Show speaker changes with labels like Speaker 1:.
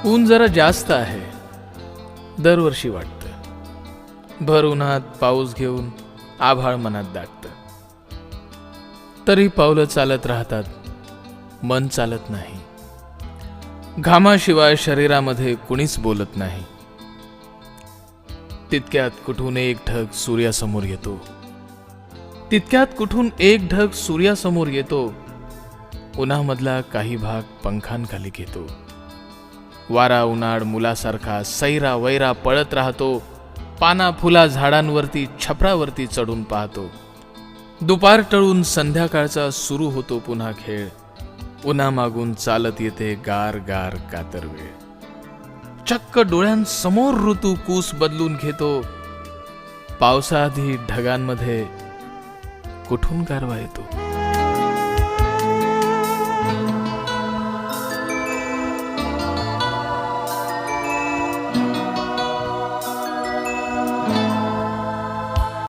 Speaker 1: ऊन जरा जास्त आहे, दरवर्षी वाटतं. भर उन्हात पाऊस घेऊन आभाळ मनात दाटतं. तरी पावलं चालत राहतात, मन चालत नाही. घामाशिवाय शरीरामध्ये कुणीच बोलत नाही. तितक्यात कुठून एक ढग सूर्यासमोर येतो. उन्हामधला काही भाग पंखांखाली घेतो. वारा उन्हाळ मुलासारखा सैरा वैरा पळत राहतो. पाना फुला झाडांवरती छपरावरती चढून पाहतो. दुपार टळून संध्याकाळचा सुरू होतो पुन्हा खेळ. उन्हामागून चालत येते गार गार कातर वेळ. चक्क डोळ्यांसमोर ऋतू कूस बदलून घेतो. पावसाआधी ढगांमध्ये कुठून गारवा येतो.